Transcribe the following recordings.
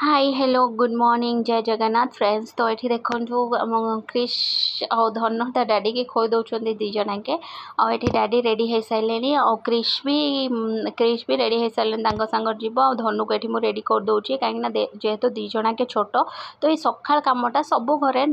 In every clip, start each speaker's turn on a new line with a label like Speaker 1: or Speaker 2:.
Speaker 1: Hi hello good morning जय Jagannath friends. तो ये देखो क्रिश और धन ता डैडी की खोई दौरान दी जनाके आउ डैडी रेडी हो सारे और क्रिश भी रेडी हो सारे सांगर जीव आ धनु को ये रेडी कर दूसरी कहीं जेहेतु दी जनाके छोट तो ये सकाल कमटा सब घरे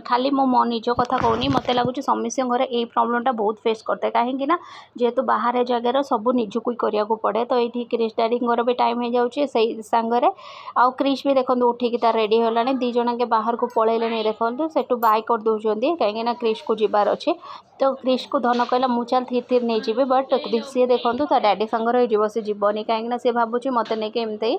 Speaker 1: खाली मो निज कथा कहूनी मत लगुच समस्त घरे ये प्रोब्लेम बहुत फेस करते हैं कहीं जेहेतु बाहर जगार सब निजुक करा पड़े तो ये क्रिश डैडी भी टाइम हो जाए से सांगरे आउ क्रिश भी देखो उठिकी तार रेडी होलानी दी जन के बाहर को पलैले देखो सेठू बाय कर दौरान कहीं क्रिश को जीवार अच्छे तो क्रिश को धन कहला मु चल थीर थीर नहीं जी बट सी देखो तो डैडी सांगर हो सी जीवनी कहीं सी भावुँ मत नहीं एमती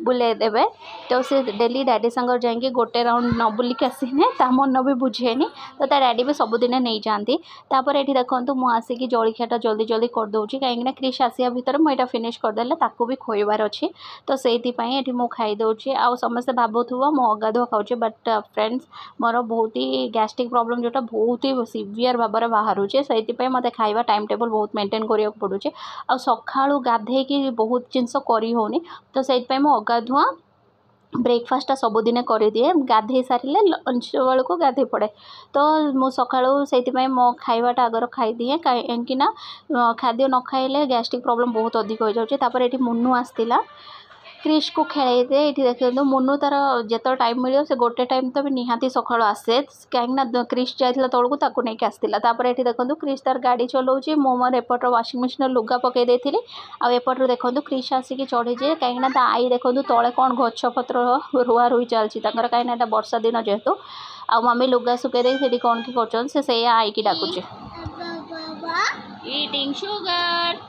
Speaker 1: बुले देवे तो सी डेली डैडी सांगर जाकि गोटे राउंड न बुलिक आसने ता मन भी बुझेनी तो ता डैडी भी सबुदिन नहीं जाती तापर ये देखो मुझे जलखियाटा जल्दी जल्दी कर दूसरी कहीं क्रिश आसिया भितर मुझे फिनिश करदेले ताकू भी खोईबार अच्छी तो से मु खाई दूसरी आ समस्ते भावुव मो अगाधुआ खाऊे बट फ्रेंड्स मोर बहुत ही गैस्ट्रिक प्रॉब्लम जोटा बहुत ही सीवियर भाव में बाहर से मत खाଇବା टाइम टेबल बहुत मेंटेन करा पड़ुचे आ सका गाधे बहुत जिनस करी होनी तो से अगाधुआ ब्रेकफास्ट सबुदिन कर दिए गाधे सारे लंच बेलू गाधे पड़े तो मु सका से मो खाइबाटा आगर खाई दिए कहीं खाद्य न खाइले गैस्ट्रिक प्रॉब्लम बहुत अधिक हो जाए ये मुन्नू आसला क्रिश को खेल दे ये देखते मुन्नू तार जिते टाइम मिले से गोटे टाइम तो भी निहाती सका आसे कहीं क्रिश जाता तौक ताकू नहीं आसला ये देखो क्रिश तार गाड़ी चलाऊँगी मो मोर एपटर वाशिंग मशीन लुगा पकई देती आउपटर देखो क्रिश आसिक चढ़ी जाए कहीं आई देखो तले कौन गछपत्र रुआ रुई चलती कहीं वर्षा दिन जेहेतु आ मम्मी लुगा सुखे दे कौन कि कर आई की डाकुचे eating sugar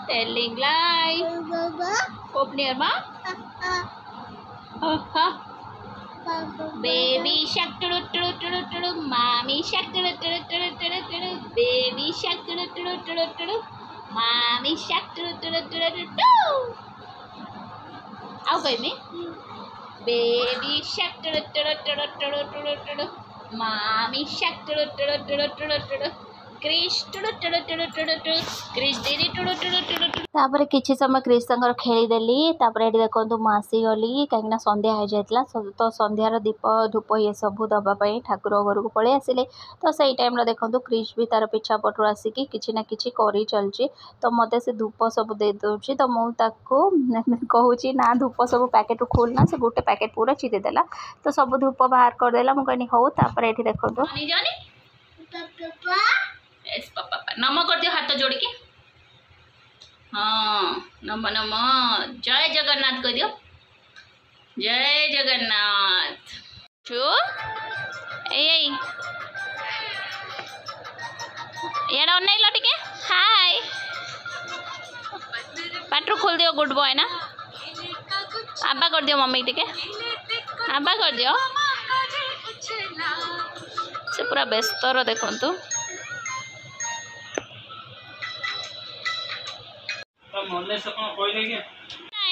Speaker 1: telling lie open your mouth baby shark tudu tudu tudu tudu mommy shark tudu tudu tudu tudu tudu baby shark tudu tudu tudu tudu mommy shark tudu tudu tudu tudu आओ कहीं में baby shark tudu tudu tudu tudu tudu tudu mommy shark tudu tudu tudu tudu tudu तापर किसी समय क्रिश सांगर खेलीदेली ये देखो मुसी गली कहीं संध्या हो जाता तो संध्यार दीप धूप ये सब दवापाई ठाकुर घर को पलि आसिले तो सही टाइम देखो क्रिश भी तार पिछा पटू आसिकी किसी ना कि कर चलची तो मत से धूप सब दे दूसरी तो मुझे कहूँ ना धूप सब पैकेट खोलना से गोटे पैकेट पूरा चिरीदेला तो सब धूप बाहर करदेला मुझे हूँ तापर ये देखो नम कर दियो हाथ जोड़ के हाँ नम नम जय जगन्नाथ कर दियो जय जगन्नाथ छो यार नहीं लौट के हाय पाटरू खोल दियो गुड बॉय ना आबा कर दियो मम्मी टिके आबा कर दियो से पूरा व्यस्त देखु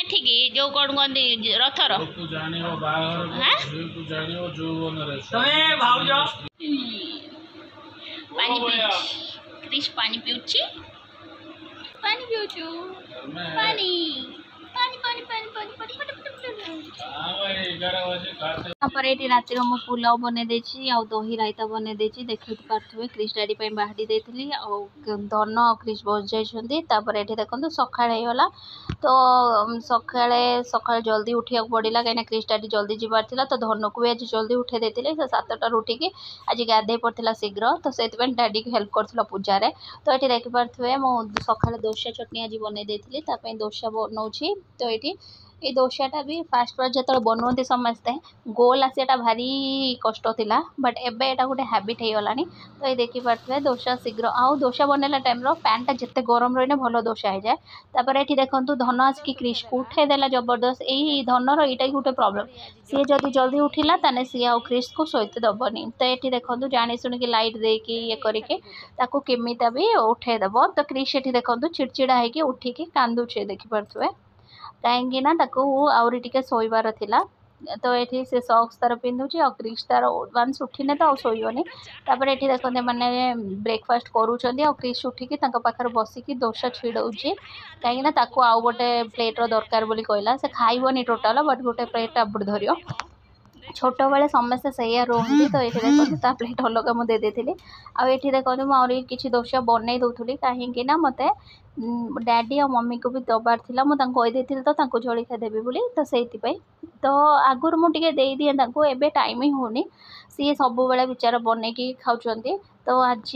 Speaker 1: ठीक जो कौन कहते रथर क्रिश पानी पीऊची पानी पीऊचु पानी पानी पानी पानी पानी पानी ये रात मु पुलाव बने आ दही रायता बने देखी पारे क्रिश डैडी बाहरी देती धन और क्रिश बस जापर ये देखो सका तो सका जल्दी उठा पड़ा कहीं क्रिश डैडी जल्दी जीवार तो धन को भी आज जल्दी उठे देते 7टार उठिकी आज गाधे पड़ता शीघ्र तो से डैडी को हेल्प कर पूजारे तो ये देखिपे मुझे सका दोसा चटनी आज बनई देती दोसा बनाऊँगी तो ये दोसाटा भी फास्ट फास्ट जो बनाते समस्ते गोल आसाटा भारी कष्ट थिला बट एबे एटा गोटे हैबिट हो गलानी तो ये देखिपे दोसा शीघ्र आउ दोसा बनला टाइम पैनटा जिते गरम रही भल दोसा हो जाए तापर ये देखो धन आसिक क्रिश को उठेदेला जबरदस्त यही धनर यही गोटे प्रॉब्लम सी जदि जल्दी उठिला ताने सी आउ क्रिश को शोते दबनी तो ये देखो जानी शुणिक लाइट देकी ये करके केमिता भी उठेदेव तो क्रिश ये देखो चिड़चिड़ा होगी उठिकी कांदुचे देखिपे कहीं आउरी टिके शोइबार थिला तो ये से सॉक्स तार पिंधुची और क्रिश तार वंस उठिने तो शोनी तापर ये देखते मैंने ब्रेकफास्ट करूँगी और क्रिश उठिकी पाखे बसिकी दोसा छिड़ौची कहीं आउ गोटे प्लेट्र दरकार बोली कहला से खाइबनी टोटाल बट गोटे प्लेट आबड़ धर छोट बेले समस्ते सैया रोहती तो ये देखो प्लेट अलग मुझे देदेली आठ देखते मुझे किसी दोसा बनई दूसरी कहीं मत डैडी और मम्मी को भी दबार था मुझे तो जलिखा देवी बोली तो से तो आगुर मुझे दिए एवं टाइम ही होनी सी सब बेले विचार बनईकी खाऊँ तो आज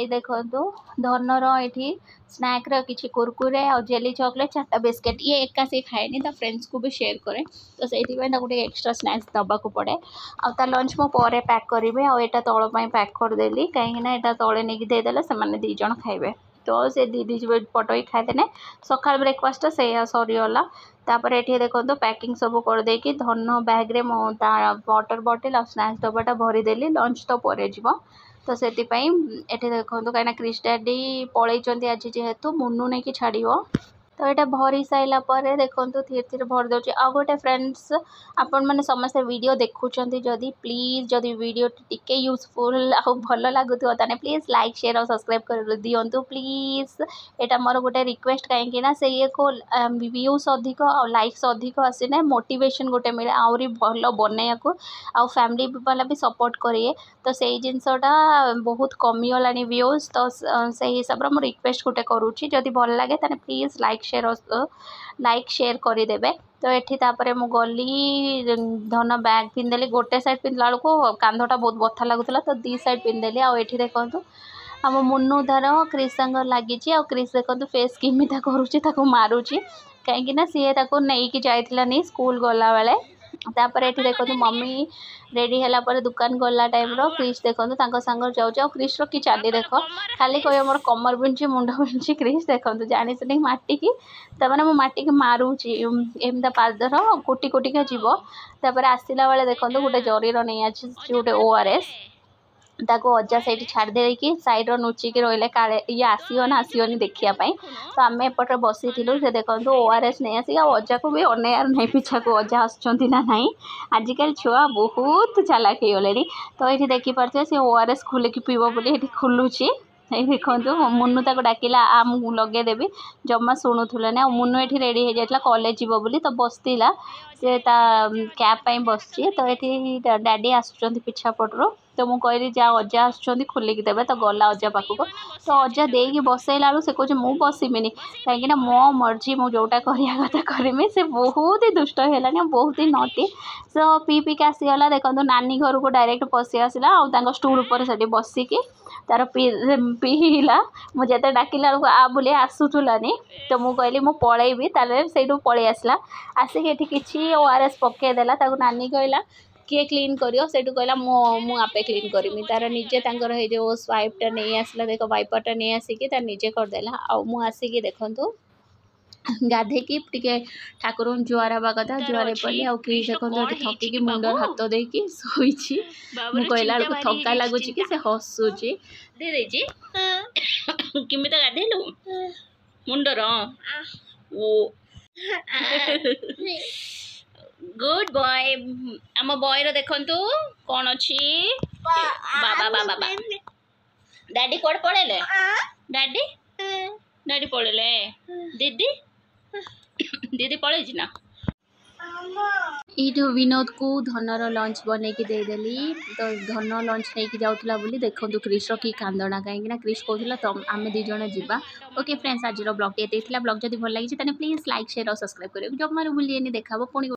Speaker 1: देखो धनर ये स्नैक्र किसी कुरकुरे और जेली चॉकलेट 4टा बिस्किट ये एका सी खाएनी तो फ्रेंड्स को भी शेयर करे तो से गोटे एक्स्ट्रा स्नैक्स दबाक पड़े आ लंच मो पर पैक करी और तौल पैक करदेली कहीं तले नहीं देदेले से दीज खाइबे तो से दीदी पट ही खाईदे सकाल ब्रेकफास्ट से सरीगला तापर ये देखो पैकिंग सब करदे कि धन बैग्रे वाटर बॉटल और स्नैक्स डब्बाटा भरीदेली लंच तो पर तो से देखो कहीं क्रिश डैडी पलैंती आज जेहेतु मुनू नहीं कि छाड़ तो यहाँ भरी सारा पर देखो धीरे धीरे भर दूसरी आ गए फ्रेंड्स आपण मैंने समस्त वीडियो देखुं जदि प्लीज जदि वीडियो टिके यूजफुल आ भल लगुव ताने प्लीज लाइक शेयर और सब्सक्राइब कर दिंतु प्लीज यहाँ मोर गोटे रिक्वेस्ट कहीं से ये को व्यूज अधिक और लाइक्स अधिक आसने मोटिवेशन गोटे मिले आहरी भल बनैया को आउ फैमिली वाला भी सपोर्ट करिए तो से जिनसटा बहुत कमीगला व्यूज तो से हिसाब से मुझे रिक्वेस्ट गोटे करुँची जदि भल लगे ताने प्लीज लाइक शेयर करदेवे तो ये मु गली धन बैग पिंधेली गोटे साइड पिंधला बेलू कांधटा बहुत बथा लगुला तो 2 साइड पिंधेली आउ ये देखो आम मुन्नू धार क्रिश सांग लगी क्रिश देखो फेस केमिता करुँची मारुची कहीं सी नहीं कि जाइलानी स्कूल गला बेले तापर ये देखो मम्मी रेडी है दुकान गला टाइम क्रिश देखो सांग जाऊँ क्रिश कि चाली देख खाली कह मोर कमर बिंची मुंड बिंची क्रिश देखो जानी सुनी माटी की तमाने मु माटी की मारूची एमता पादर कोटी कोटिका जीव तापर आसला बेले देखो गोटे जरीर नहीं आज गोटे ORS ताको अजा से छाड़दे कि सैड्र नुचिकी रही काले ये आसो ना आसोनी देखापी तो आम एपटे बसी से देखो ORS नहीं आसिक अजा को भी अनेयार नहीं पिछा को अजा आसुँच ना ना आजिकल छुआ बहुत चालाक हो गले तो ये देखिपे सी ORS खोलिकी पीब बोली खोलुची देखो मुन्नू ताको डाकिला आ मु लगेदेवी जमा शुणुले आ मुन्नू ये रेडी हो जाता कॉलेज जीव बोली तो बसला से कैब बस तो ये डैडी आसुँच पिछा पटरू तो मुझे कहली जा अजा आसुँच खोलिकी देवे तो गला अजा पाखक तो अजा देकी बसैला से कहे मुझे बसमिनी कहीं मो मर्जी मुझे जोटा करा करमी से बहुत ही दुष्ट है बहुत ही नटी सो पी पी के आसीगला देखो नानी घर को डायरेक्ट पशि आसला और स्टूल पर से बसिकी तार पीला मुझे डाकिला आ बोली आसूलानी तो मुझे कहली मुझे पलैबी से पलि आसला आसिक ये किसी ORS पकईदेला नानी कहला किए क्लीन करियो सेठू कहला मु आपे क्लीन करमी तार निजे तांकर हे जो स्वाइपटा नहीं आसला देख वाइपरटा नहीं आसिकी तार निजे करदेला आ मु आसिकी देखंतु गाधेकी टिके ठाकुर जुआर हवा कथा जुआर पड़ी आउ कि देखो थकिकी मुंड हाथ देकी शोची मु कहला थका लगुच कि से हसुची दे देजी किमी तो गाधेलु मुंडर ओ गुड बॉय आम बॉयर देखंतु कौन अच्छी बाबा बाबा डैडी कोड पड़ेले डैडी डैडी पड़ेले दीदी दीदी पड़े ना ये विनोद को धनर लंच बनईकी देदेली तो धन लंच नहीं जाऊला बोली देखो क्रिश की कांदना कहीं क्रिश कहला तो आम दीज जा ओके फ्रेंड्स आज ब्लॉग ये ब्लॉग जब भल लगी प्लीज लाइक शेयर और सब्सक्राइब करें जब मारे भूलिए देखा पुणी